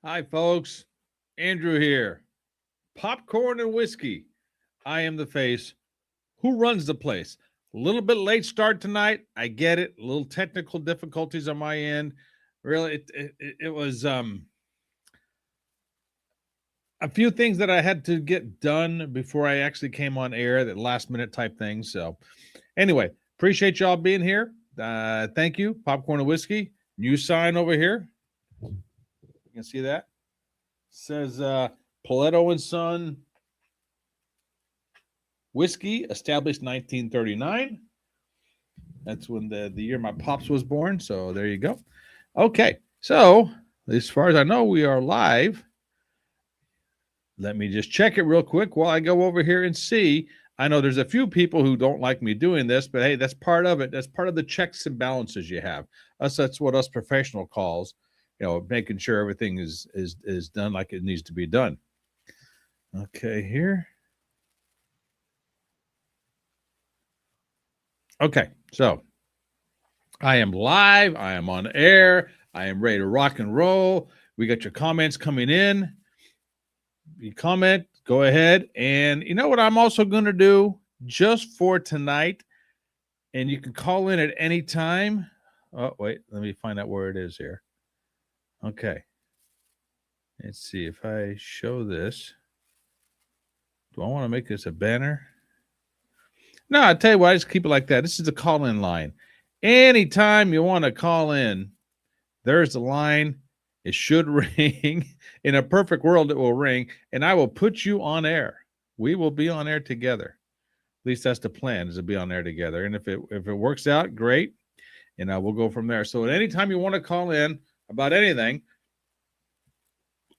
Hi, folks. Andrew here. Popcorn and whiskey. I am the face. Who runs the place? A little bit late start tonight. I get it. A little technical difficulties on my end. Really, it was a few things that I had to get done before I actually came on air, that last minute type thing. So, anyway, appreciate y'all being here. Thank you. Popcorn and whiskey. New sign over here. You can see that. Says Paletto and Son whiskey, established 1939. That's when the year my pops was born. So there you go. Okay. So as far as I know, we are live. Let me just check it real quick while I go over here and see. I know there's a few people who don't like me doing this, but hey, that's part of it. That's part of the checks and balances you have. That's what us professional calls, making sure everything is done like it needs to be done. Okay, here. Okay, so I am live. I am on air. I am ready to rock and roll. We got your comments coming in. You comment, go ahead. And you know what I'm also going to do just for tonight? And you can call in at any time. Oh, wait, let me find out where it is here. Okay. Let's see if I show this. Do I want to make this a banner? No, I tell you what, I just keep it like that. This is the call-in line. Anytime you want to call in, there's the line. It should ring. In a perfect world, it will ring, and I will put you on air. We will be on air together. At least that's the plan, is to be on air together. And if it works out, great. And we'll go from there. So at any time you want to call in about anything,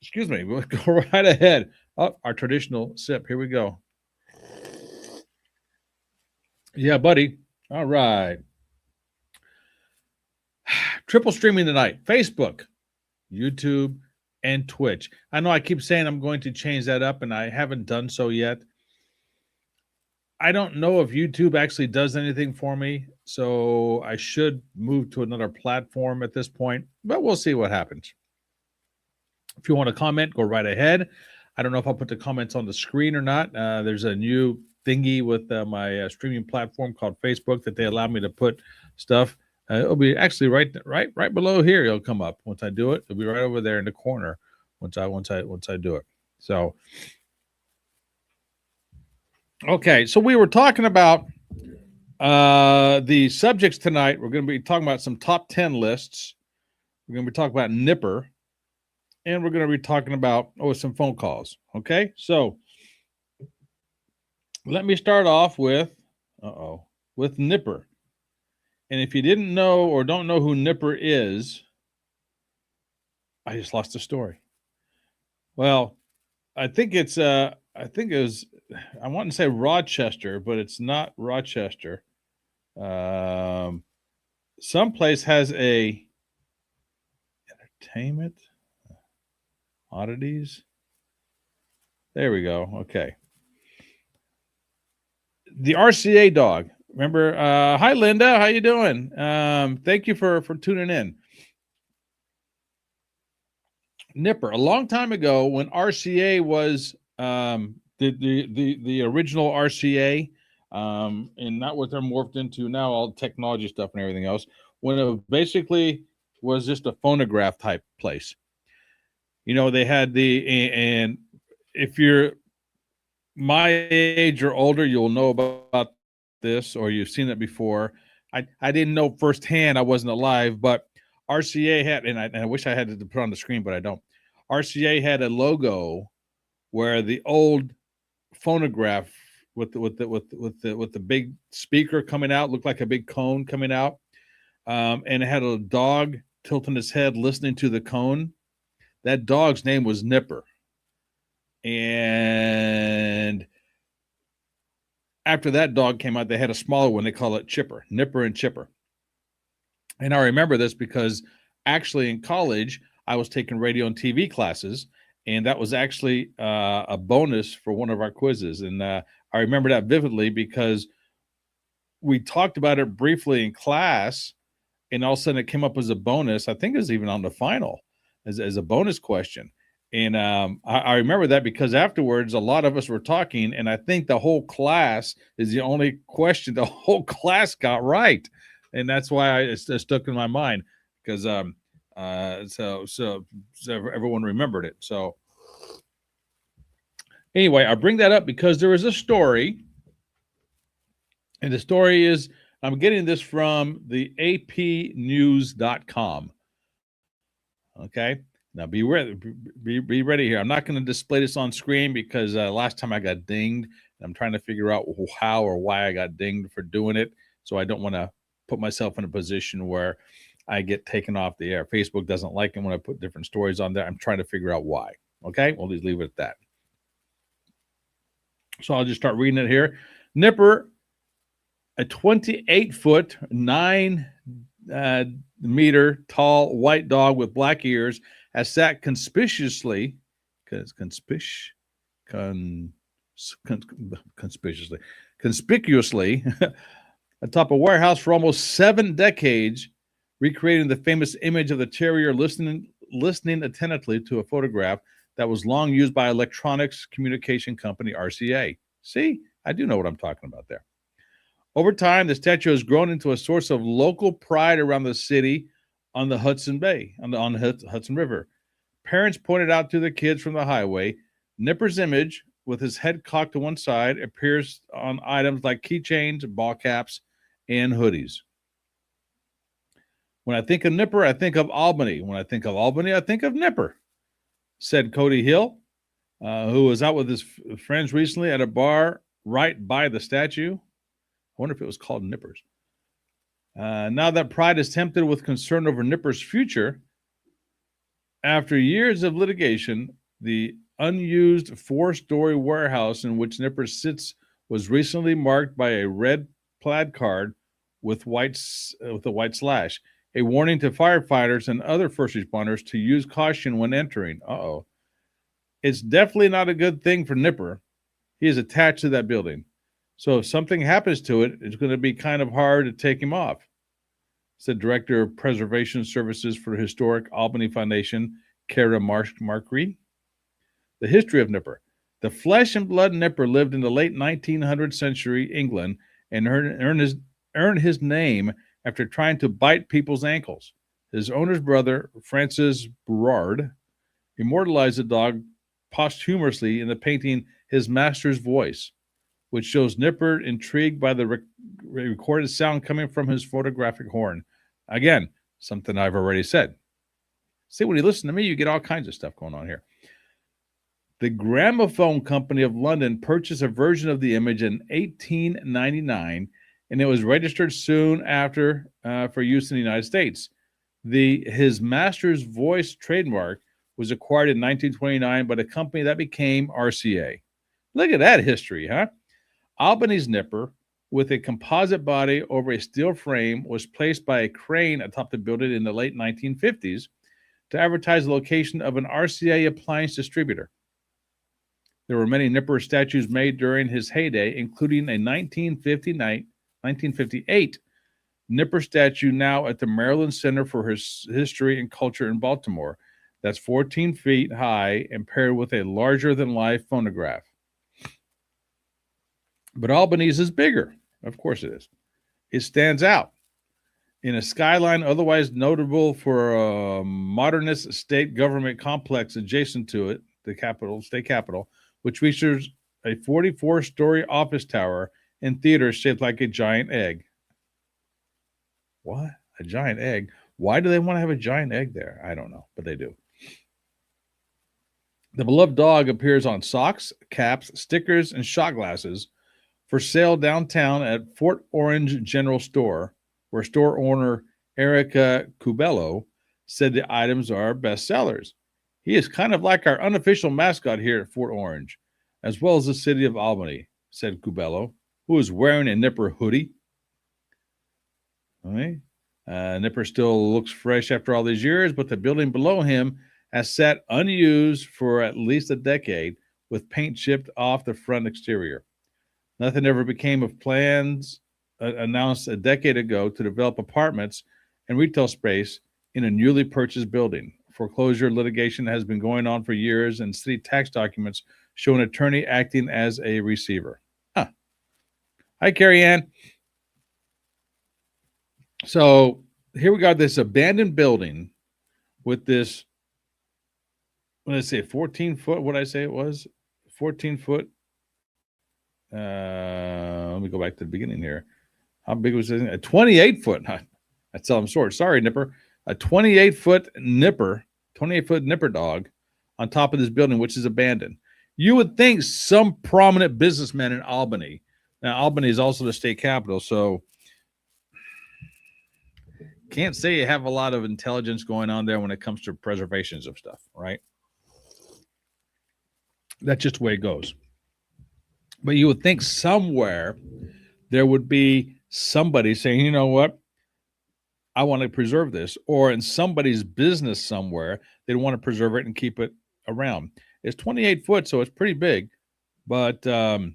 excuse me, we'll go right ahead. Oh, our traditional sip. Here we go. Yeah, buddy. All right. Triple streaming tonight. Facebook, YouTube, and Twitch. I know I keep saying I'm going to change that up, and I haven't done so yet. I don't know if YouTube actually does anything for me, so I should move to another platform at this point, but we'll see what happens. If you want to comment, go right ahead. I don't know if I'll put the comments on the screen or not. There's a new thingy with my streaming platform called Facebook that they allow me to put stuff. It'll be actually right below here. It'll come up once I do it. It'll be right over there in the corner once I do it. So, okay. So we were talking about the subjects tonight. We're going to be talking about some top 10 lists. We're going to be talking about Nipper, and we're going to be talking about some phone calls. Okay. So let me start off with Nipper. And if you didn't know or don't know who Nipper is, I just lost the story. Well, I think it was, I want to say Rochester, but it's not Rochester. Someplace has a entertainment oddities. There we go. Okay. The RCA dog. Remember, hi Linda, how you doing? Thank you for tuning in. Nipper, a long time ago when RCA was the original RCA, and not what they're morphed into now, all technology stuff and everything else, when it basically was just a phonograph type place. They had and if you're my age or older, you'll know about this, or you've seen it before. I didn't know firsthand. I wasn't alive, but RCA had, and I wish I had to put on the screen, but I don't. RCA had a logo where the old phonograph with the big speaker coming out looked like a big cone coming out, and it had a dog tilting his head listening to the cone. That dog's name was Nipper. And after that dog came out, they had a smaller one. They call it Chipper, Nipper and Chipper. And I remember this because actually in college, I was taking radio and TV classes, and that was actually a bonus for one of our quizzes. And I remember that vividly because we talked about it briefly in class, and all of a sudden it came up as a bonus. I think it was even on the final as a bonus question. And I remember that because afterwards, a lot of us were talking, and I think the whole class is the only question the whole class got right, and that's why it's stuck in my mind because so everyone remembered it. So anyway, I bring that up because there is a story, and the story is I'm getting this from the APnews.com. Okay. Now be ready. Be ready here. I'm not going to display this on screen because last time I got dinged. I'm trying to figure out how or why I got dinged for doing it. So I don't want to put myself in a position where I get taken off the air. Facebook doesn't like it when I put different stories on there. I'm trying to figure out why. Okay. We'll just leave it at that. So I'll just start reading it here. Nipper, a 28-foot, 9-meter tall white dog with black ears, has sat conspicuously atop a warehouse for almost 7 decades, recreating the famous image of the terrier listening attentively to a photograph that was long used by electronics communication company RCA. See, I do know what I'm talking about there. Over time, the statue has grown into a source of local pride around the city on the Hudson River. Parents pointed out to the kids from the highway, Nipper's image, with his head cocked to one side, appears on items like keychains, ball caps, and hoodies. When I think of Nipper, I think of Albany. When I think of Albany, I think of Nipper, said Cody Hill, who was out with his friends recently at a bar right by the statue. I wonder if it was called Nippers. Now that pride is tempted with concern over Nipper's future, after years of litigation, the unused 4-story warehouse in which Nipper sits was recently marked by a red plaid card with a white slash, a warning to firefighters and other first responders to use caution when entering. Uh-oh. It's definitely not a good thing for Nipper. He is attached to that building. So if something happens to it, it's going to be kind of hard to take him off, said Director of Preservation Services for the Historic Albany Foundation, Kara Markry. The history of Nipper. The flesh and blood Nipper lived in the late 1900th century England and earned his name after trying to bite people's ankles. His owner's brother, Francis Burrard, immortalized the dog posthumously in the painting His Master's Voice, which shows Nipper intrigued by the recorded sound coming from his photographic horn. Again, something I've already said. See, when you listen to me, you get all kinds of stuff going on here. The Gramophone Company of London purchased a version of the image in 1899, and it was registered soon after for use in the United States. His Master's Voice trademark was acquired in 1929 by the company that became RCA. Look at that history, huh? Albany's Nipper, with a composite body over a steel frame, was placed by a crane atop the building in the late 1950s to advertise the location of an RCA appliance distributor. There were many Nipper statues made during his heyday, including a 1958 Nipper statue now at the Maryland Center for History and Culture in Baltimore. That's 14 feet high and paired with a larger-than-life phonograph. But Albany's is bigger. Of course it is. It stands out. In a skyline otherwise notable for a modernist state government complex adjacent to it, the state capitol, which features a 44-story office tower and theater shaped like a giant egg. What? A giant egg? Why do they want to have a giant egg there? I don't know, but they do. The beloved dog appears on socks, caps, stickers, and shot glasses for sale downtown at Fort Orange General Store, where store owner Erica Cubello said the items are bestsellers. He is kind of like our unofficial mascot here at Fort Orange, as well as the city of Albany, said Cubello, who is wearing a Nipper hoodie. Okay. Nipper still looks fresh after all these years, but the building below him has sat unused for at least a decade, with paint chipped off the front exterior. Nothing ever became of plans announced a decade ago to develop apartments and retail space in a newly purchased building. foreclosure litigation has been going on for years, and city tax documents show an attorney acting as a receiver. Huh. Hi, Carrie Ann. So here we got this abandoned building with this, what did I say, 14 foot? What did I say it was? 14 foot. Let me go back to the beginning here. How big was it? A 28 foot. That's how I'm short. Sorry, Nipper. A 28 foot nipper, 28 foot nipper dog on top of this building, which is abandoned. You would think some prominent businessman in Albany. Now, Albany is also the state capital, so can't say you have a lot of intelligence going on there when it comes to preservations of stuff, right? That's just the way it goes. But you would think somewhere there would be somebody saying, you know what? I want to preserve this. Or in somebody's business somewhere, they'd want to preserve it and keep it around. It's 28 foot, so it's pretty big. But I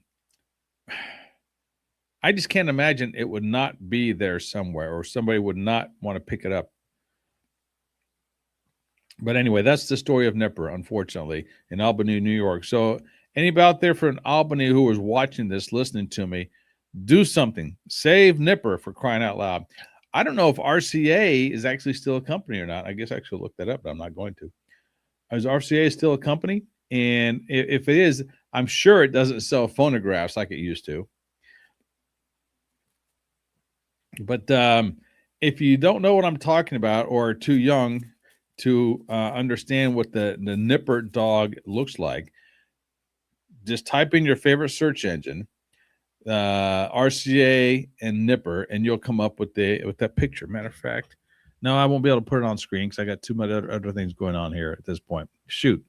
just can't imagine it would not be there somewhere or somebody would not want to pick it up. But anyway, that's the story of Nipper, unfortunately, in Albany, New York. So anybody out there from Albany who is watching this, listening to me, do something. Save Nipper, for crying out loud. I don't know if RCA is actually still a company or not. I guess I should look that up, but I'm not going to. Is RCA still a company? And if it is, I'm sure it doesn't sell phonographs like it used to. But if you don't know what I'm talking about or are too young to understand what the Nipper dog looks like, just type in your favorite search engine, RCA and Nipper, and you'll come up with that picture. Matter of fact, no, I won't be able to put it on screen because I got too much other things going on here at this point. Shoot,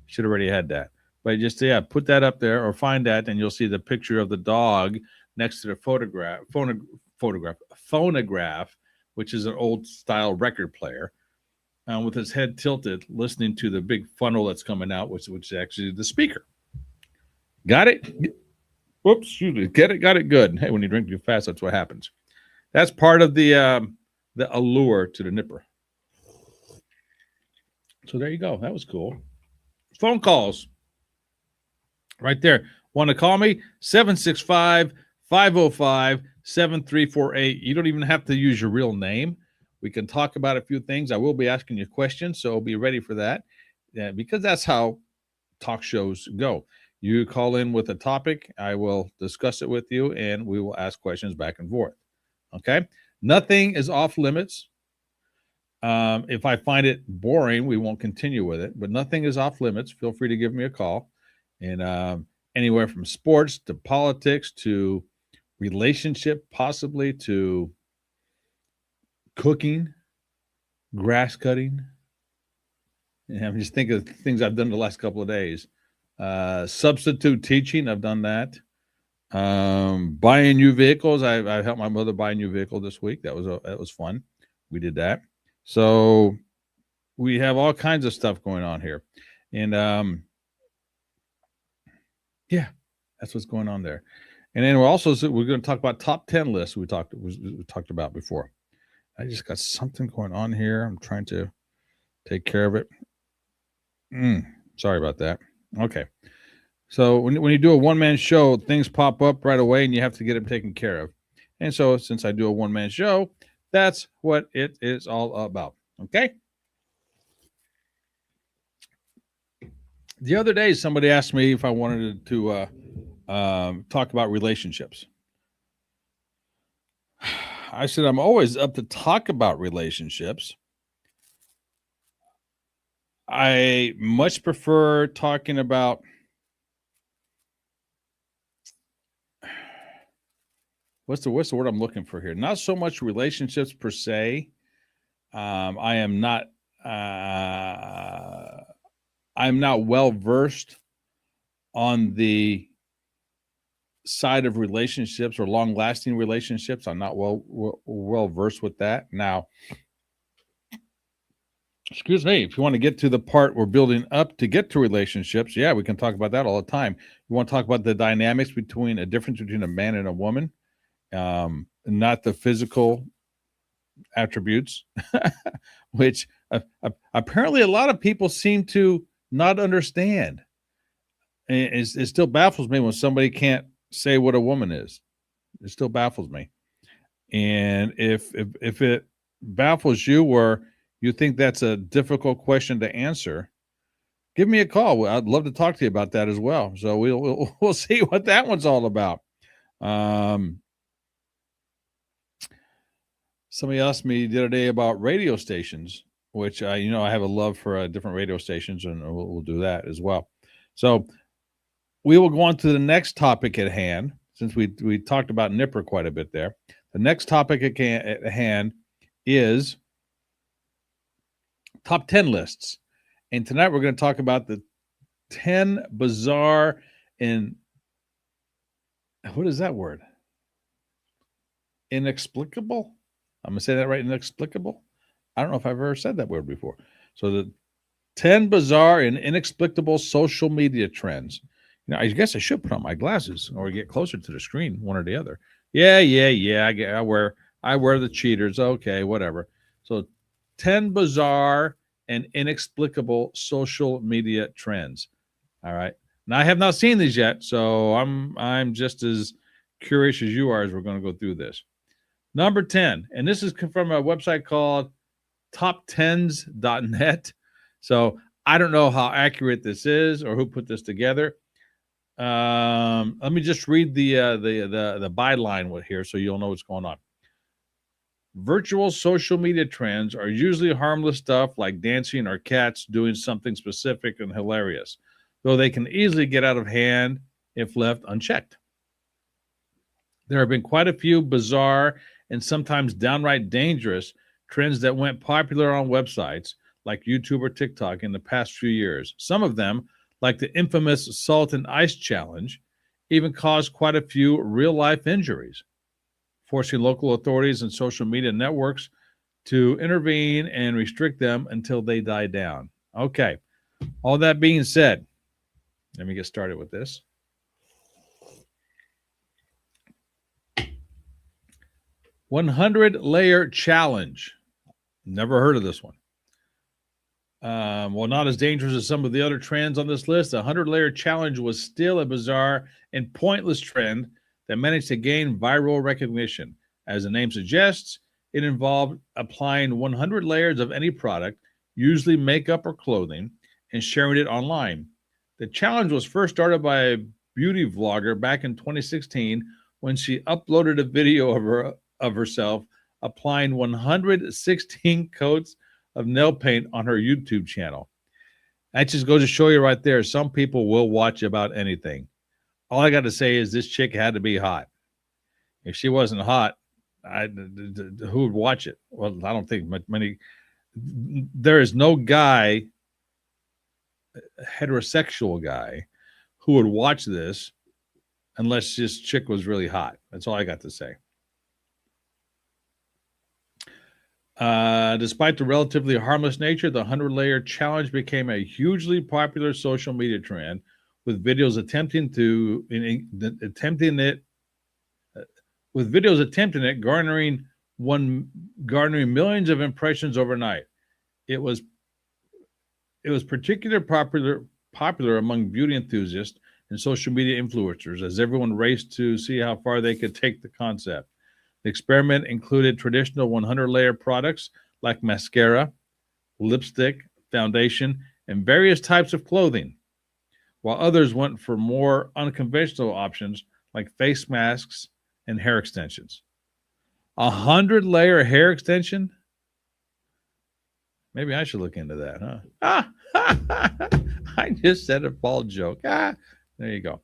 should have already had that. But just put that up there or find that, and you'll see the picture of the dog next to the phonograph, which is an old style record player, with his head tilted, listening to the big funnel that's coming out, which is actually the speaker. Got it? Whoops, excuse me. Got it good. Hey, when you drink too fast, that's what happens. That's part of the allure to the Nipper. So there you go. That was cool. Phone calls. Right there. Want to call me? 765-505-7348. You don't even have to use your real name. We can talk about a few things. I will be asking you questions, so be ready for that. Yeah, because that's how talk shows go. You call in with a topic, I will discuss it with you, and we will ask questions back and forth. Okay? Nothing is off limits. If I find it boring, we won't continue with it, but nothing is off limits. Feel free to give me a call. And anywhere from sports to politics to relationship, possibly to cooking, grass cutting. And I'm just thinking of things I've done the last couple of days. Substitute teaching, I've done that. Buying new vehicles. I helped my mother buy a new vehicle this week. That was fun. We did that. So we have all kinds of stuff going on here. And that's what's going on there. And then we're going to talk about top 10 lists we talked about before. I just got something going on here. I'm trying to take care of it. Sorry about that. Okay. So when you do a one-man show, things pop up right away and you have to get them taken care of. And so since I do a one-man show, that's what it is all about. Okay. The other day, somebody asked me if I wanted to talk about relationships. I said, I'm always up to talk about relationships. I much prefer talking about what's the word I'm looking for here? Not so much relationships per se. I'm not well versed on the side of relationships or long-lasting relationships. I'm not well versed with that. Now, excuse me, if you want to get to the part we're building up to get to relationships, yeah, we can talk about that all the time. You want to talk about the dynamics between a difference between a man and a woman, not the physical attributes, which Apparently, a lot of people seem to not understand. And it still baffles me when somebody can't say what a woman is. It still baffles me. And if it baffles you, or you think that's a difficult question to answer, give me a call. I'd love to talk to you about that as well. So we'll see what that one's all about. Somebody asked me the other day about radio stations, which I have a love for different radio stations, and we'll do that as well. So we will go on to the next topic at hand, since we talked about Nipper quite a bit there. The next topic at hand is top 10 lists. And tonight we're going to talk about the 10 bizarre and, what is that word? Inexplicable? I'm going to say that right, inexplicable? I don't know if I've ever said that word before. So the 10 bizarre and inexplicable social media trends. I guess I should put on my glasses or get closer to the screen, one or the other. Yeah. I wear the cheaters. Okay, whatever. So 10 bizarre and inexplicable social media trends. All right. Now I have not seen these yet, so I'm just as curious as you are as we're going to go through this. Number 10, and this is from a website called top10s.net. So I don't know how accurate this is or who put this together. Let me just read the byline here so you'll know what's going on. Virtual social media trends are usually harmless stuff like dancing or cats doing something specific and hilarious, though they can easily get out of hand if left unchecked. There have been quite a few bizarre and sometimes downright dangerous trends that went popular on websites like YouTube or TikTok in the past few years. Some of them, like the infamous Salt and Ice Challenge, even caused quite a few real-life injuries, forcing local authorities and social media networks to intervene and restrict them until they die down. Okay, all that being said, let me get started with this. "100-layer challenge." Never heard of this one. Well, not as dangerous as some of the other trends on this list, the 100-layer challenge was still a bizarre and pointless trend that managed to gain viral recognition. As the name suggests, it involved applying 100 layers of any product, usually makeup or clothing, and sharing it online. The challenge was first started by a beauty vlogger back in 2016 when she uploaded a video of herself applying 116 coats of nail paint on her YouTube channel. That just goes to show you right there, some people will watch about anything. All I got to say is this chick had to be hot. If she wasn't hot, who would watch it? Well, I don't think many. There is no guy, heterosexual guy, who would watch this unless this chick was really hot. That's all I got to say. Despite the relatively harmless nature, the 100-layer challenge became a hugely popular social media trend, with videos attempting it, garnering millions of impressions overnight. It was particularly popular among beauty enthusiasts and social media influencers, as everyone raced to see how far they could take the concept. The experiment included traditional 100-layer products like mascara, lipstick, foundation, and various types of clothing, while others went for more unconventional options like face masks and hair extensions. 100-layer hair extension? Maybe I should look into that, huh? I just said a bald joke. There you go.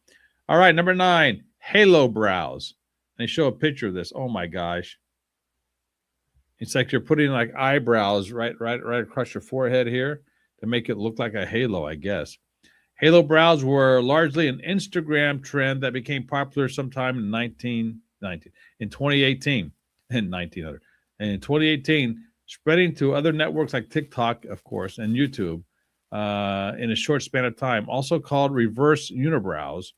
All right, number 9, halo brows. They show a picture of this. Oh my gosh. It's like you're putting like eyebrows right across your forehead here to make it look like a halo, I guess. Halo brows were largely an Instagram trend that became popular sometime in 2018, spreading to other networks like TikTok, of course, and YouTube in a short span of time, also called reverse unibrows.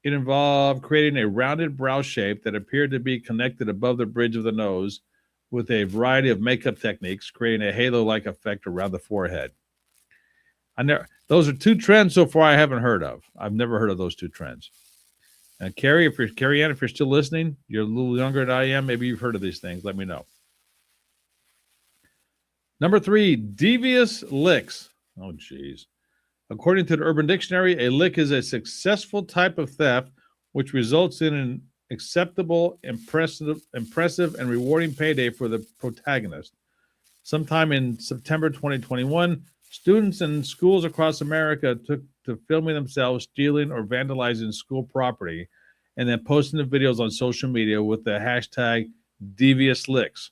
It involved creating a rounded brow shape that appeared to be connected above the bridge of the nose with a variety of makeup techniques, creating a halo-like effect around the forehead. Those are two trends so far I haven't heard of. I've never heard of those two trends. And Carrie Ann, if you're still listening, you're a little younger than I am. Maybe you've heard of these things. Let me know. Number 3, devious licks. Oh, geez. According to the Urban Dictionary, a lick is a successful type of theft which results in an acceptable, impressive, and rewarding payday for the protagonist. Sometime in September 2021, students in schools across America took to filming themselves stealing or vandalizing school property and then posting the videos on social media with the hashtag devious licks.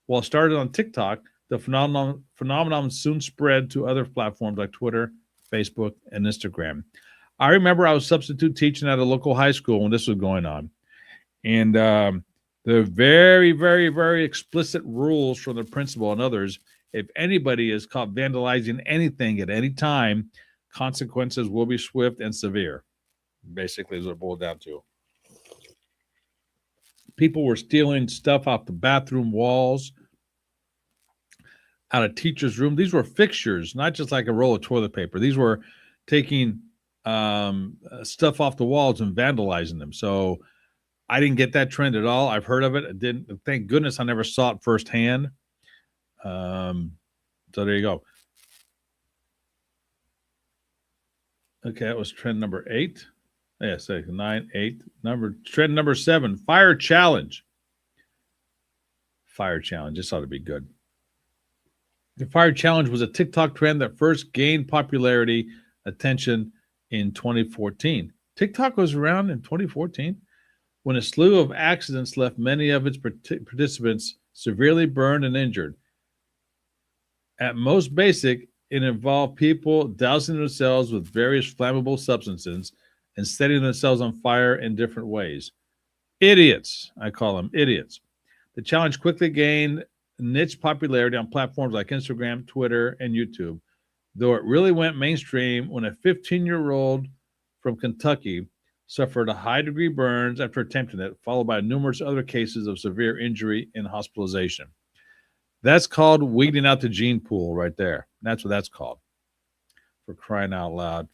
While started on TikTok, the phenomenon soon spread to other platforms like Twitter, Facebook, and Instagram. I remember I was substitute teaching at a local high school when this was going on. And the very, very, very explicit rules from the principal and others, if anybody is caught vandalizing anything at any time, consequences will be swift and severe. Basically, is what it boiled down to. People were stealing stuff off the bathroom walls, out of teachers' room. These were fixtures, not just like a roll of toilet paper. These were taking stuff off the walls and vandalizing them. So I didn't get that trend at all. I've heard of it. I didn't. Thank goodness I never saw it firsthand. So there you go. Okay, that was trend number 8. Yeah, 9, 8. Trend number 7, fire challenge. Fire challenge. This ought to be good. The fire challenge was a TikTok trend that first gained popularity attention in 2014. TikTok was around in 2014 when a slew of accidents left many of its participants severely burned and injured. At most basic, it involved people dousing themselves with various flammable substances and setting themselves on fire in different ways. Idiots, I call them idiots. The challenge quickly gained niche popularity on platforms like Instagram, Twitter, and YouTube, though it really went mainstream when a 15-year-old from Kentucky suffered a high-degree burns after attempting it, followed by numerous other cases of severe injury and hospitalization. That's called weeding out the gene pool right there. That's what that's called. For crying out loud.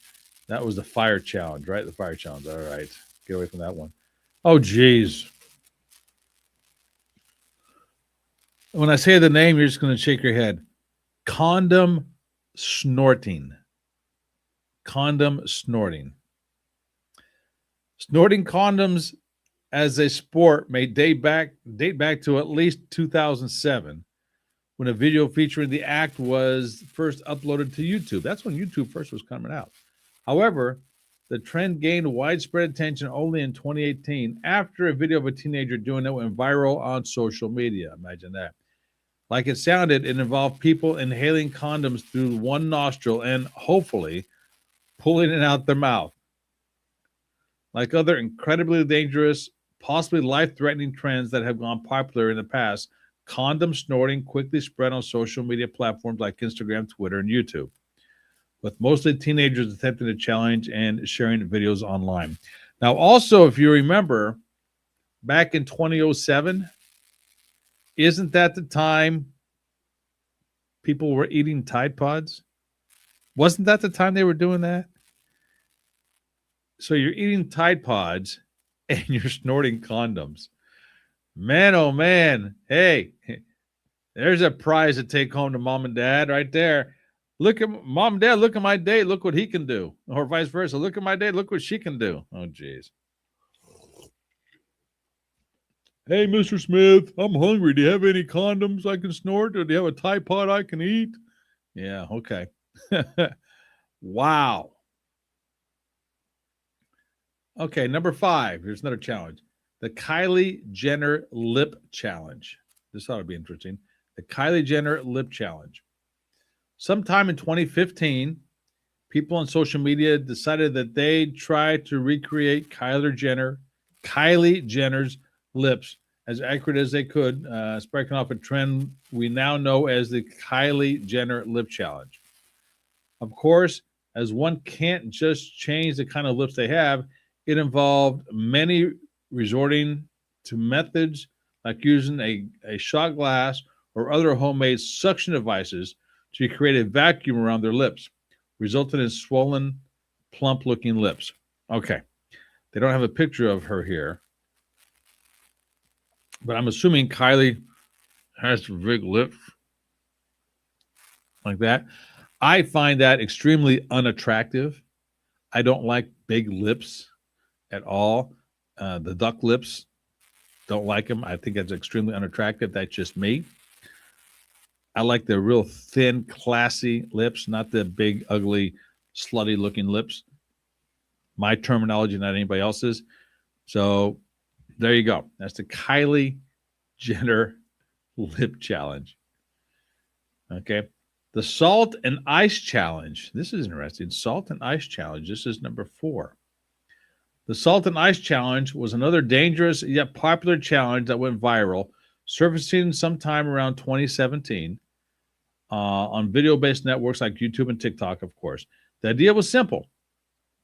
That was the fire challenge, right? The fire challenge. All right. Get away from that one. Oh, geez. When I say the name, you're just going to shake your head. Condom snorting. Condom snorting. Snorting condoms as a sport may date back to at least 2007, when a video featuring the act was first uploaded to YouTube. That's when YouTube first was coming out. However, the trend gained widespread attention only in 2018 after a video of a teenager doing it went viral on social media. Imagine that. Like it sounded, it involved people inhaling condoms through one nostril and hopefully pulling it out their mouth. Like other incredibly dangerous, possibly life-threatening trends that have gone popular in the past, condom snorting quickly spread on social media platforms like Instagram, Twitter, and YouTube, with mostly teenagers attempting the challenge and sharing videos online. Now, also, if you remember, back in 2007, isn't that the time people were eating Tide Pods? Wasn't that the time they were doing that? So you're eating Tide Pods and you're snorting condoms. Man, oh man. Hey, there's a prize to take home to mom and dad right there. Look at mom and dad, look at my date, look what he can do. Or vice versa. Look at my date, look what she can do. Oh, geez. Hey, Mr. Smith, I'm hungry. Do you have any condoms I can snort? Or do you have a Tide Pod I can eat? Yeah, okay. Wow. Okay, number 5. Here's another challenge. The Kylie Jenner Lip Challenge. This ought to be interesting. The Kylie Jenner Lip Challenge. Sometime in 2015, people on social media decided that they'd try to recreate Kylie Jenner's lips as accurate as they could, sparking off a trend we now know as the Kylie Jenner Lip Challenge. Of course, as one can't just change the kind of lips they have, it involved many resorting to methods like using a shot glass or other homemade suction devices to create a vacuum around their lips, resulting in swollen, plump-looking lips. Okay, they don't have a picture of her here, but I'm assuming Kylie has big lips like that. I find that extremely unattractive. I don't like big lips at all. The duck lips, don't like them. I think that's extremely unattractive. That's just me. I like the real thin, classy lips, not the big, ugly, slutty looking lips. My terminology, not anybody else's. So there you go. That's the Kylie Jenner lip challenge. Okay. The salt and ice challenge. This is interesting. Salt and ice challenge. This is number 4. The salt and ice challenge was another dangerous yet popular challenge that went viral, surfacing sometime around 2017 on video-based networks like YouTube and TikTok, of course. The idea was simple.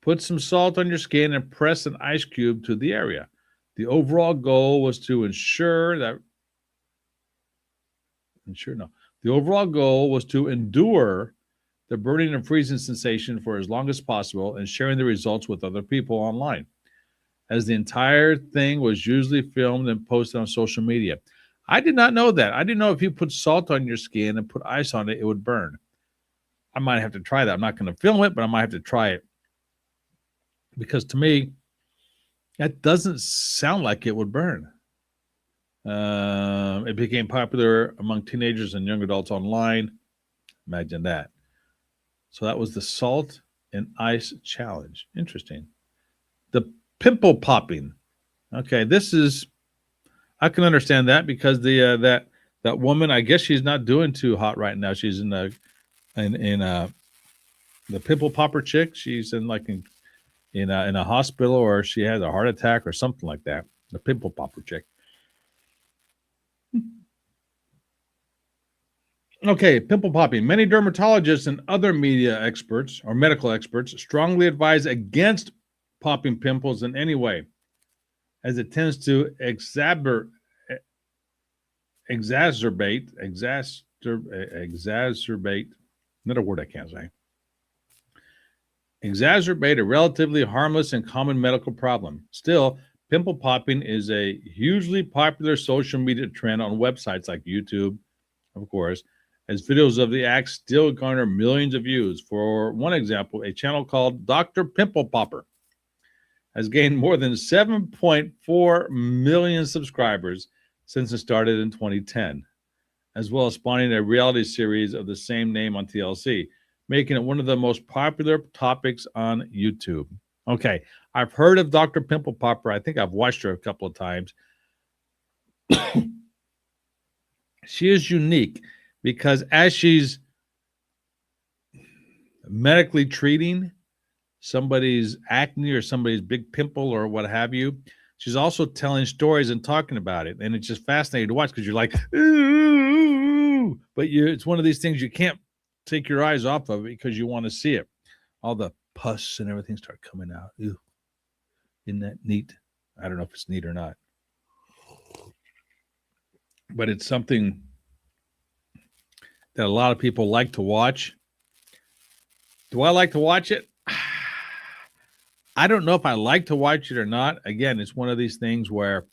Put some salt on your skin and press an ice cube to the area. The overall goal was to The overall goal was to endure the burning and freezing sensation for as long as possible and sharing the results with other people online, as the entire thing was usually filmed and posted on social media. I did not know that. I didn't know if you put salt on your skin and put ice on it, it would burn. I might have to try that. I'm not going to film it, but I might have to try it. Because to me, that doesn't sound like it would burn. It became popular among teenagers and young adults online. Imagine that. So that was the salt and ice challenge. Interesting. The pimple popping. Okay, I can understand that because that woman, I guess she's not doing too hot right now. She's in the pimple popper chick. She's in a hospital, or she has a heart attack or something like that. The pimple popper chick. Okay, pimple popping. Many dermatologists and other media experts or medical experts strongly advise against popping pimples in any way, as it tends to exacerbate, another word I can't say, exacerbate a relatively harmless and common medical problem. Still, pimple popping is a hugely popular social media trend on websites like YouTube, of course, as videos of the act still garner millions of views. For one example, a channel called Dr. Pimple Popper has gained more than 7.4 million subscribers since it started in 2010, as well as spawning a reality series of the same name on TLC, making it one of the most popular topics on YouTube. Okay, I've heard of Dr. Pimple Popper. I think I've watched her a couple of times. She is unique because as she's medically treating somebody's acne or somebody's big pimple or what have you, she's also telling stories and talking about it. And it's just fascinating to watch because you're like, ooh, but it's one of these things you can't take your eyes off of it because you want to see it. All the pus and everything start coming out. Ew. Isn't that neat? I don't know if it's neat or not. But it's something that a lot of people like to watch. Do I like to watch it? I don't know if I like to watch it or not. Again, it's one of these things where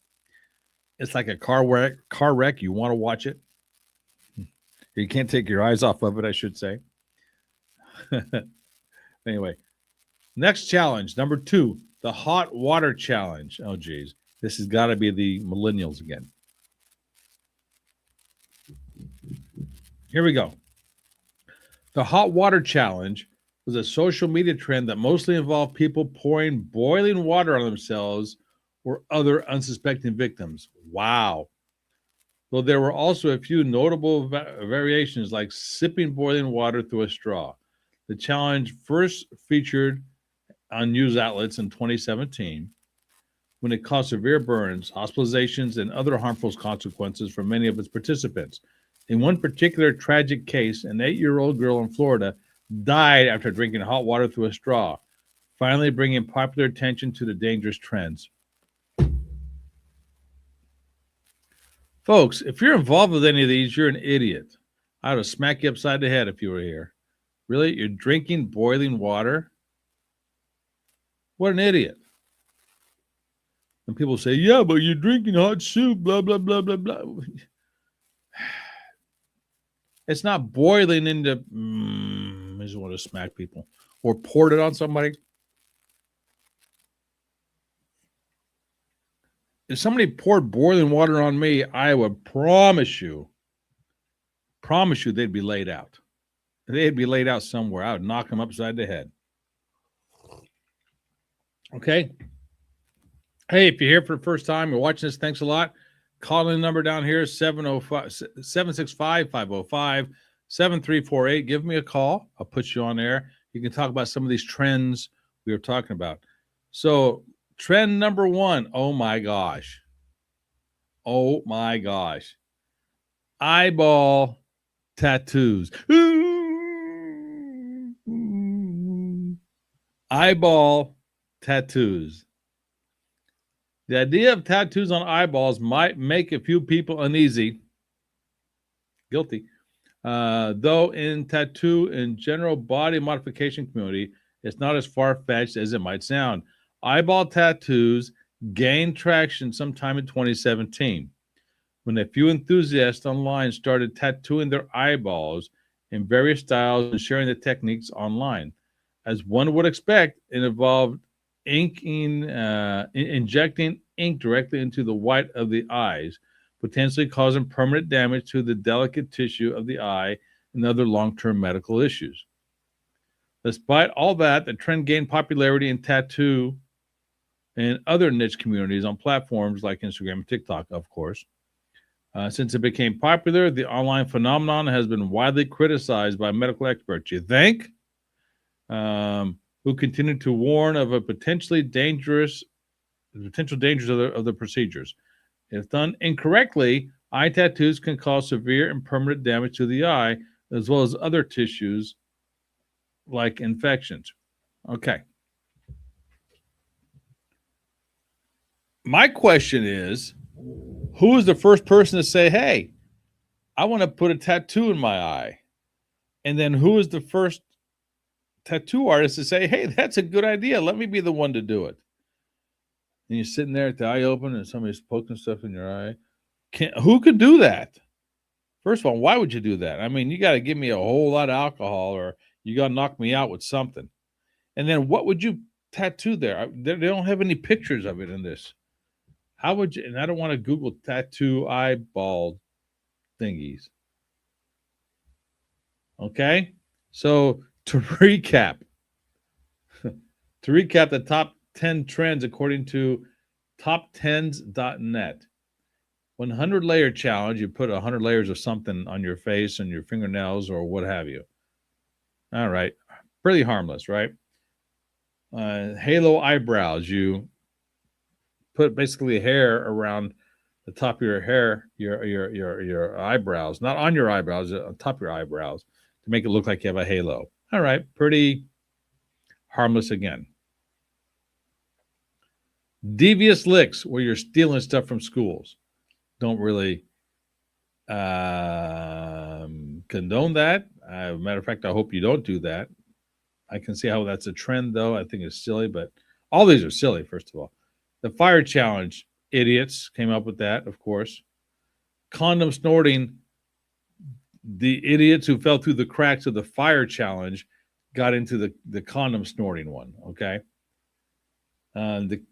it's like a car wreck. You want to watch it. You can't take your eyes off of it, I should say. Anyway, next challenge, number 2, the hot water challenge. Oh, geez. This has got to be the millennials again. Here we go. The hot water challenge was a social media trend that mostly involved people pouring boiling water on themselves or other unsuspecting victims. Wow. Though there were also a few notable variations like sipping boiling water through a straw. The challenge first featured on news outlets in 2017 when it caused severe burns, hospitalizations, and other harmful consequences for many of its participants. In one particular tragic case, an 8-year-old girl in Florida died after drinking hot water through a straw, finally bringing popular attention to the dangerous trends. Folks, if you're involved with any of these, you're an idiot. I would smack you upside the head if you were here. Really? You're drinking boiling water? What an idiot. And people say, yeah, but you're drinking hot soup, blah, blah, blah, blah, blah. It's not boiling into, I just want to smack people or poured it on somebody. If somebody poured boiling water on me, I would promise you they'd be laid out. They'd be laid out somewhere. I would knock them upside the head. Okay. Hey, if you're here for the first time, you're watching this, thanks a lot. Call in the number down here, 765-505-7348. Give me a call. I'll put you on there. You can talk about some of these trends we were talking about. So, trend number one, oh my gosh. Oh my gosh. Eyeball tattoos. Eyeball tattoos. The idea of tattoos on eyeballs might make a few people uneasy. Guilty. Though in tattoo and general body modification community, it's not as far-fetched as it might sound. Eyeball tattoos gained traction sometime in 2017 when a few enthusiasts online started tattooing their eyeballs in various styles and sharing the techniques online. As one would expect, it involved injecting ink directly into the white of the eyes, potentially causing permanent damage to the delicate tissue of the eye and other long-term medical issues. Despite all that, the trend gained popularity in tattoo and other niche communities on platforms like Instagram and TikTok, of course. Since it became popular, the online phenomenon has been widely criticized by medical experts. You think? Who continue to warn of a potential dangers of the procedures. If done incorrectly, eye tattoos can cause severe and permanent damage to the eye, as well as other tissues like infections. Okay. My question is, who was the first person to say, hey, I want to put a tattoo in my eye? And then who was the first tattoo artist to say, hey, that's a good idea. Let me be the one to do it. And you're sitting there with the eye open and somebody's poking stuff in your eye. Who could do that? First of all, why would you do that? I mean, you got to give me a whole lot of alcohol or you got to knock me out with something. And then what would you tattoo there? They don't have any pictures of it in this. How would you, and I don't want to Google tattoo eyeball thingies. Okay. So to recap the top 10 trends according to top10s.net. 100 layer challenge, you put 100 layers of something on your face and your fingernails or what have you. All right. Pretty harmless, right? Halo eyebrows, you put basically hair around the top of your hair, your eyebrows, not on your eyebrows, on top of your eyebrows to make it look like you have a halo. All right. Pretty harmless again. Devious licks, where you're stealing stuff from schools. Don't really condone that. Matter of fact, I hope you don't do that. I can see how that's a trend, though. I think it's silly, but all these are silly, first of all. The fire challenge, idiots came up with that, of course. Condom snorting, the idiots who fell through the cracks of the fire challenge got into the condom snorting one, okay? The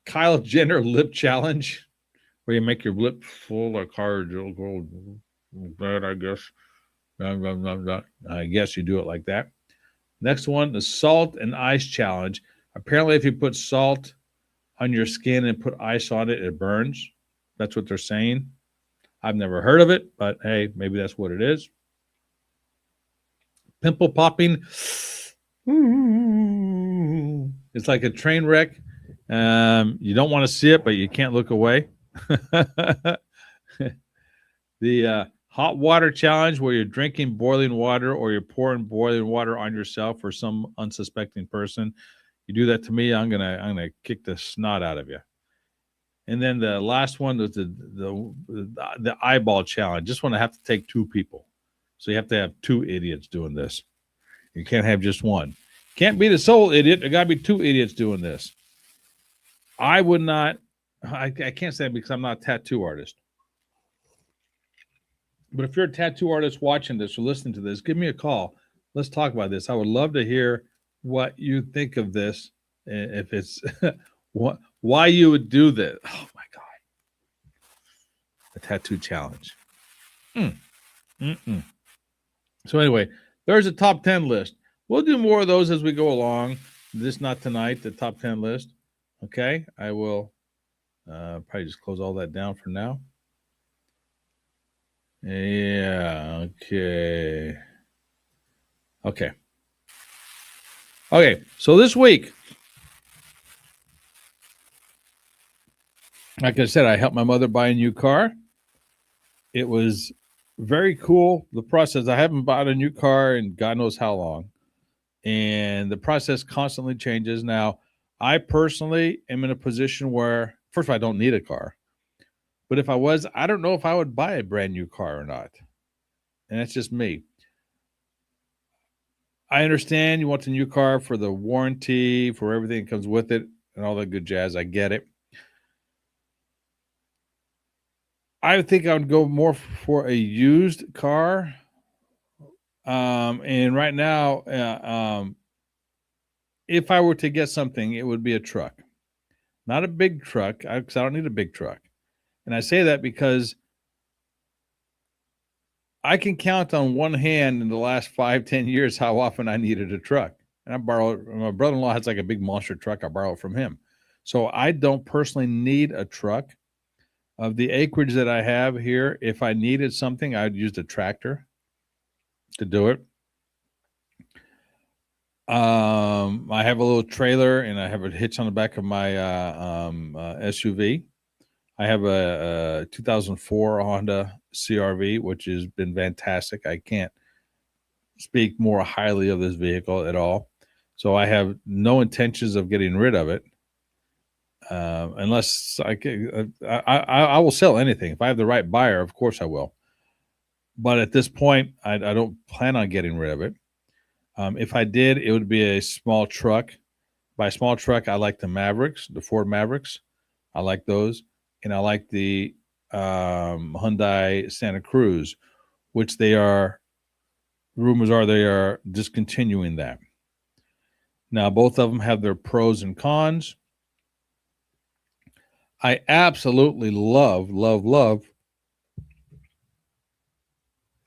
Kyle Jenner lip challenge, where you make your lip full like hard, that I guess. I guess you do it like that. Next one, the salt and ice challenge. Apparently, if you put salt on your skin and put ice on it, it burns. That's what they're saying. I've never heard of it, but hey, maybe that's what it is. Pimple popping. It's like a train wreck. You don't want to see it, but you can't look away. The hot water challenge, where you're drinking boiling water or you're pouring boiling water on yourself or some unsuspecting person. You do that to me, I'm gonna kick the snot out of you. And then the last one was the eyeball challenge. Just want to have to take two people. So you have to have two idiots doing this. You can't have just one. Can't be the sole idiot. There got to be two idiots doing this. I would not. I can't say that because I'm not a tattoo artist. But if you're a tattoo artist watching this or listening to this, give me a call. Let's talk about this. I would love to hear what you think of this. If it's why you would do this. Oh my God. A tattoo challenge. So anyway, there's a top 10 list. We'll do more of those as we go along. This not tonight, the top 10 list. Okay. I will probably just close all that down for now. Yeah. Okay. So this week, like I said, I helped my mother buy a new car. It was very cool. The process, I haven't bought a new car in God knows how long. And the process constantly changes. Now, I personally am in a position where, first of all, I don't need a car. But if I was, I don't know if I would buy a brand new car or not. And that's just me. I understand you want a new car for the warranty, for everything that comes with it, and all that good jazz. I get it. I think I would go more for a used car. And right now, if I were to get something, it would be a truck. Not a big truck, because I don't need a big truck. And I say that because I can count on one hand in the last 5-10 years how often I needed a truck. And I borrowed, my brother-in-law has like a big monster truck. I borrowed from him. So I don't personally need a truck. Of the acreage that I have here, if I needed something, I'd use a tractor to do it. I have a little trailer and I have a hitch on the back of my SUV. I have a 2004 Honda CRV, which has been fantastic. I can't speak more highly of this vehicle at all. So I have no intentions of getting rid of it. Unless I will sell anything. If I have the right buyer, of course I will. But at this point, I don't plan on getting rid of it. If I did, it would be a small truck. By small truck, I like the Mavericks, the Ford Mavericks. I like those. And I like the Hyundai Santa Cruz, which rumors are they are discontinuing that. Now, both of them have their pros and cons. I absolutely love.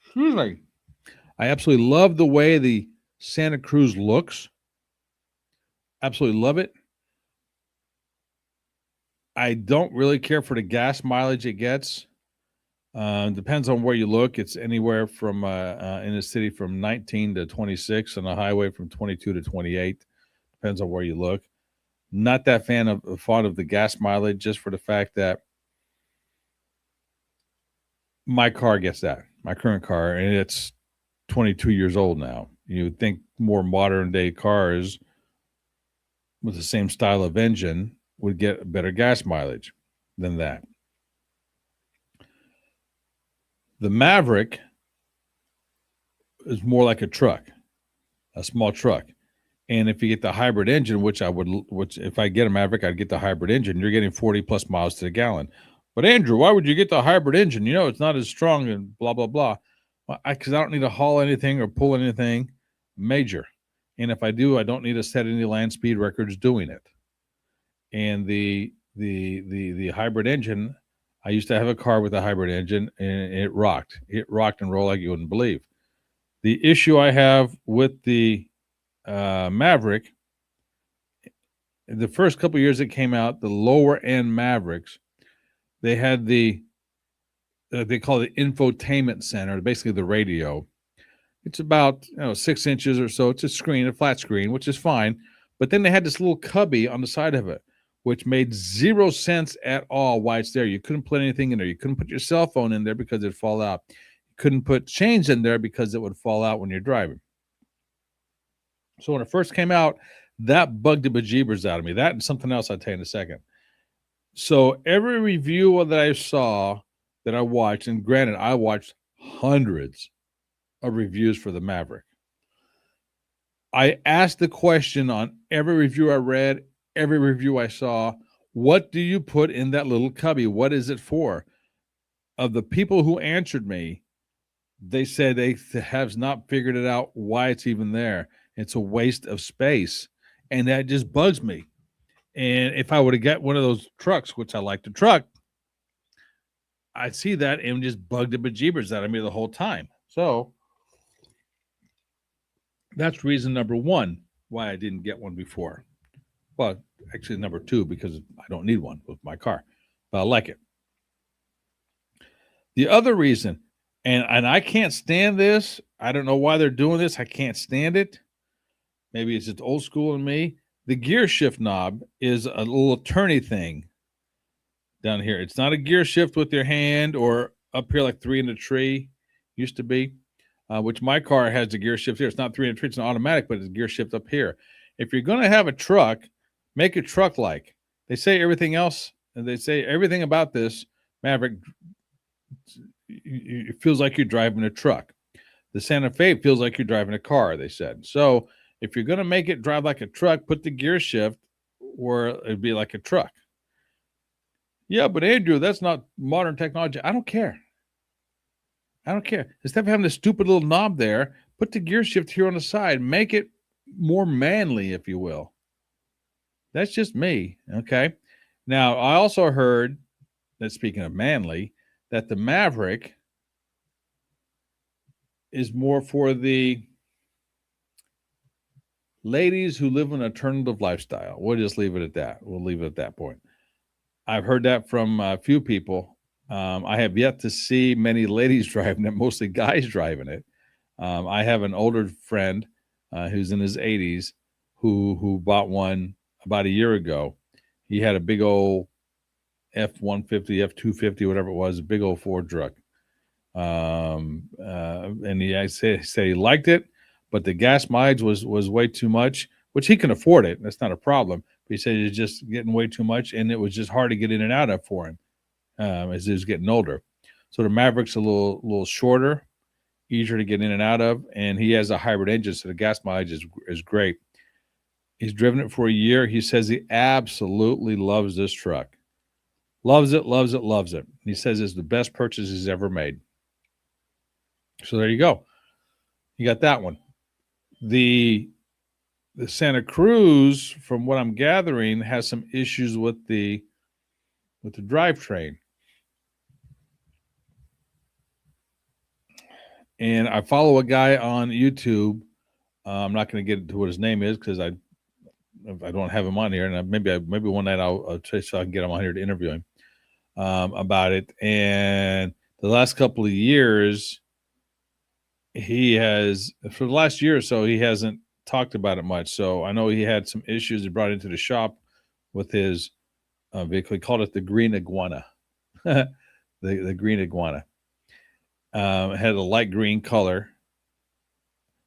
Excuse me. I absolutely love the way the Santa Cruz looks. Absolutely love it. I don't really care for the gas mileage it gets. Depends on where you look. It's anywhere from in the city from 19 to 26, on the highway from 22 to 28. Depends on where you look. Not that fond of the gas mileage, just for the fact that my car gets that, my current car, and it's 22 years old now. You would think more modern day cars with the same style of engine would get better gas mileage than that. The Maverick is more like a truck, a small truck. And if you get the hybrid engine, which if I get a Maverick, I'd get the hybrid engine, you're getting 40 plus miles to the gallon. But Andrew, why would you get the hybrid engine? You know, it's not as strong and blah, blah, blah. Because I don't need to haul anything or pull anything major. And if I do, I don't need to set any land speed records doing it. And the hybrid engine, I used to have a car with a hybrid engine, and it rocked. It rocked and rolled like you wouldn't believe. The issue I have with the Maverick, the first couple of years it came out, the lower end Mavericks, they had they call it infotainment center, basically the radio. It's about 6 inches or so. It's a flat screen, which is fine. But then they had this little cubby on the side of it, which made zero sense at all why it's there. You couldn't put anything in there. You couldn't put your cell phone in there because it'd fall out. You couldn't put change in there because it would fall out when you're driving. So when it first came out, that bugged the bejeebers out of me. That and something else I'll tell you in a second. So every review that I saw, that I watched, and granted, I watched hundreds of reviews for the Maverick. I asked the question on every review I read, every review I saw, what do you put in that little cubby? What is it for? Of the people who answered me, they said they have not figured it out why it's even there. It's a waste of space. And that just bugs me. And if I were to get one of those trucks, which I like to truck, I see that and just bugged the bejeebers out of me the whole time. So that's reason number one why I didn't get one before. Well, actually, number two, because I don't need one with my car, but I like it. The other reason, and I can't stand this. I don't know why they're doing this. I can't stand it. Maybe it's just old school in me. The gear shift knob is a little attorney thing down here. It's not a gear shift with your hand or up here like three in the tree used to be, which my car has the gear shift here. It's not three in the tree. It's an automatic, but it's gear shift up here. If you're going to have a truck, make it truck-like. They say everything else, and they say everything about this Maverick, it feels like you're driving a truck. The Santa Fe feels like you're driving a car, they said. So if you're going to make it drive like a truck, put the gear shift where it'd be like a truck. Yeah, but Andrew, that's not modern technology. I don't care. I don't care. Instead of having this stupid little knob there, put the gear shift here on the side. Make it more manly, if you will. That's just me. Okay. Now, I also heard that, speaking of manly, that the Maverick is more for the ladies who live an alternative lifestyle. We'll just leave it at that. We'll leave it at that point. I've heard that from a few people. I have yet to see many ladies driving it, mostly guys driving it. I have an older friend who's in his 80s who bought one about a year ago. He had a big old F-150, F-250, whatever it was, a big old Ford truck. And he said he liked it, but the gas mileage was way too much, which he can afford it. That's not a problem. But he said it's just getting way too much, and it was just hard to get in and out of for him as he was getting older. So the Maverick's a little shorter, easier to get in and out of, and he has a hybrid engine, so the gas mileage is great. He's driven it for a year. He says he absolutely loves this truck. Loves it, loves it, loves it. He says it's the best purchase he's ever made. So there you go. You got that one. The Santa Cruz, from what I'm gathering, has some issues with the drivetrain. And I follow a guy on YouTube. I'm not going to get into what his name is because I don't have him on here, and maybe one night I'll try so I can get him on here to interview him about it. And the last couple of years, he has, for the last year or so, he hasn't talked about it much. So I know he had some issues he brought into the shop with his vehicle. He called it the Green Iguana. the Green Iguana. It had a light green color,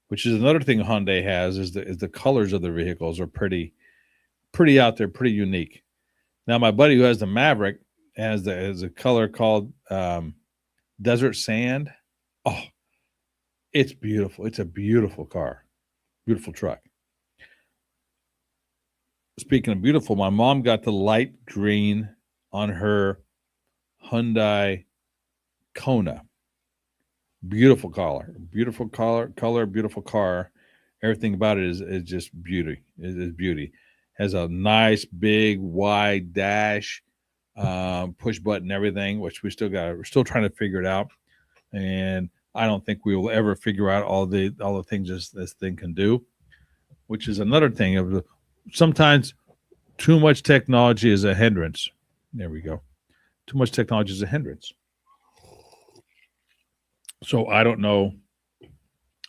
which is another thing Hyundai has, is the colors of their vehicles are pretty out there, pretty unique. Now, my buddy who has the Maverick has a color called Desert Sand. Oh, it's beautiful. It's a beautiful car, beautiful truck. Speaking of beautiful, my mom got the light green on her Hyundai Kona. Beautiful color, beautiful car. Everything about it is just beauty. It is beauty. Has a nice big wide dash, push button, everything, which we're still trying to figure it out. And I don't think we will ever figure out all the things this thing can do, which is another thing of sometimes too much technology is a hindrance. There we go. Too much technology is a hindrance. So I don't know,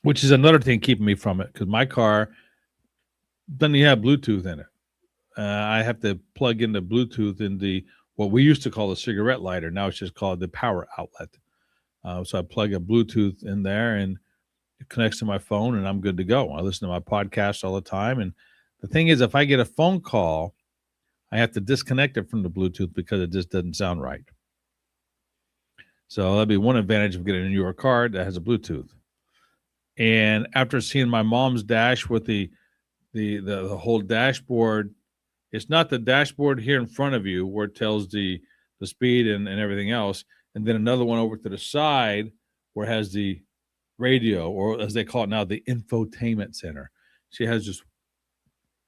which is another thing keeping me from it, because my car doesn't have Bluetooth in it. I have to plug in the Bluetooth in what we used to call the cigarette lighter. Now it's just called the power outlet. So I plug a Bluetooth in there and it connects to my phone and I'm good to go. I listen to my podcast all the time. And the thing is, if I get a phone call, I have to disconnect it from the Bluetooth because it just doesn't sound right. So that'd be one advantage of getting a newer car that has a Bluetooth. And after seeing my mom's dash with the whole dashboard, it's not the dashboard here in front of you where it tells the speed and everything else, and then another one over to the side where it has the radio, or as they call it now, the infotainment center. She has just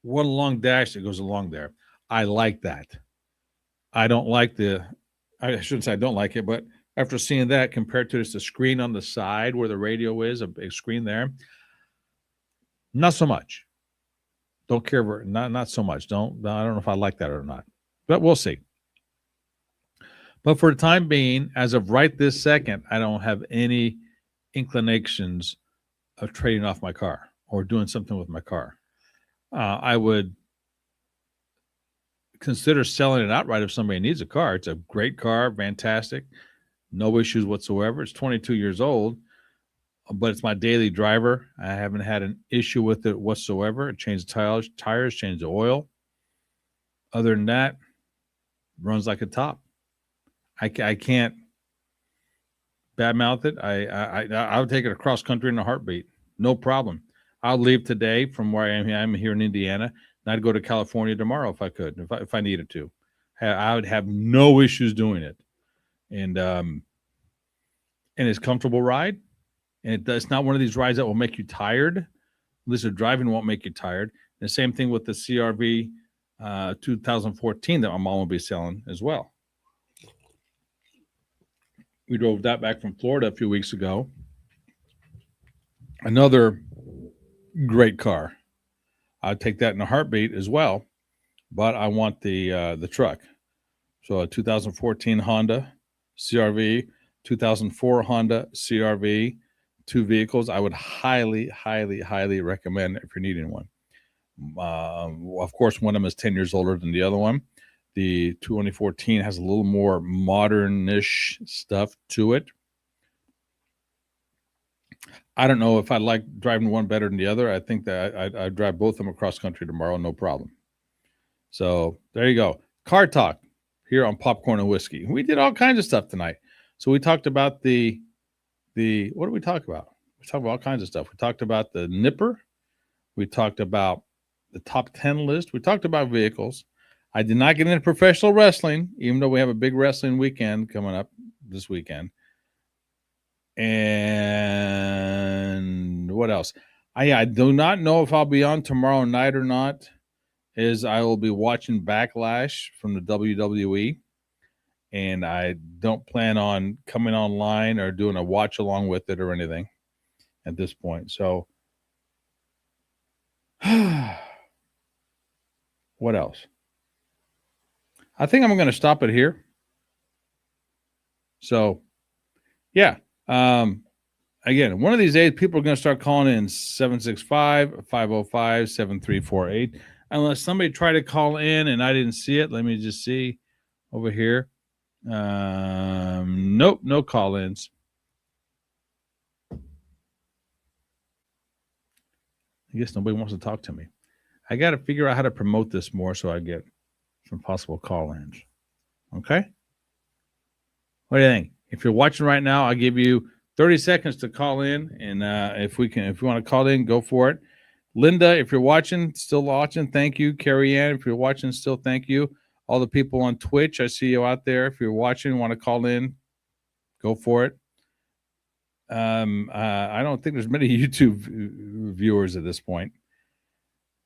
one long dash that goes along there. I like that. I don't like I shouldn't say I don't like it, but after seeing that compared to just the screen on the side where the radio is, a big screen there, not so much. Don't care for not so much. I don't know if I like that or not, but we'll see. But for the time being, as of right this second, I don't have any inclinations of trading off my car or doing something with my car. I would consider selling it outright if somebody needs a car. It's a great car, fantastic, no issues whatsoever. It's 22 years old, but it's my daily driver. I haven't had an issue with it whatsoever. It changed the tires, changed the oil. Other than that, runs like a top. I can't badmouth it. I would take it across country in a heartbeat. No problem. I'll leave today from where I am. I'm here in Indiana, and I'd go to California tomorrow if I could, if I needed to. I would have no issues doing it. And it's a comfortable ride. And it's not one of these rides that will make you tired. At least the driving won't make you tired. And the same thing with the CRV 2014 that my mom will be selling as well. We drove that back from Florida a few weeks ago. Another great car. I'd take that in a heartbeat as well, but I want the truck. So a 2014 Honda CRV, 2004 Honda CRV, two vehicles. I would highly, highly, highly recommend if you're needing one. Of course, one of them is 10 years older than the other one. The 2014 has a little more modern-ish stuff to it. I don't know if I like driving one better than the other. I think that I'd drive both of them across country tomorrow, no problem. So there you go. Car talk here on Popcorn and Whiskey. We did all kinds of stuff tonight. So we talked about what did we talk about? We talked about all kinds of stuff. We talked about the Nipper. We talked about the top 10 list. We talked about vehicles. I did not get into professional wrestling, even though we have a big wrestling weekend coming up this weekend. And what else? I do not know if I'll be on tomorrow night or not, as I will be watching Backlash from the WWE. And I don't plan on coming online or doing a watch along with it or anything at this point. So what else? I think I'm going to stop it here. So, yeah. Again, one of these days, people are going to start calling in 765-505-7348. Unless somebody tried to call in and I didn't see it. Let me just see over here. Nope, no call-ins. I guess nobody wants to talk to me. I got to figure out how to promote this more so I get some possible call-ins. Okay? What do you think? If you're watching right now, I'll give you 30 seconds to call in, and if you want to call in, go for it. Linda, if you're still watching, thank you. Carrie Ann, if you're watching, still thank you. All the people on Twitch, I see you out there. If you're watching, want to call in, go for it. I don't think there's many YouTube viewers at this point.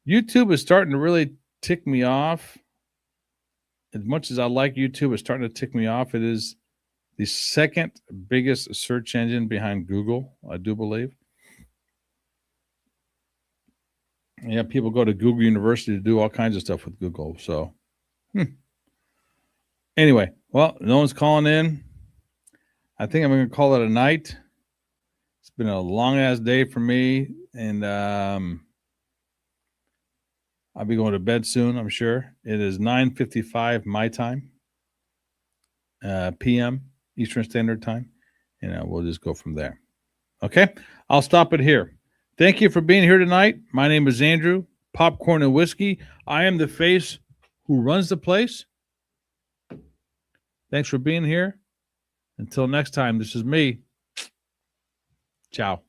YouTube is starting to really tick me off. As much as I like YouTube, it's starting to tick me off. It is the second biggest search engine behind Google, I do believe. Yeah, people go to Google University to do all kinds of stuff with Google. So, anyway, well, no one's calling in. I think I'm going to call it a night. It's been a long-ass day for me, and I'll be going to bed soon, I'm sure. It is 9:55 my time, p.m. Eastern Standard Time, and we'll just go from there. Okay? I'll stop it here. Thank you for being here tonight. My name is Andrew, Popcorn and Whiskey. I am the face who runs the place. Thanks for being here. Until next time, this is me. Ciao.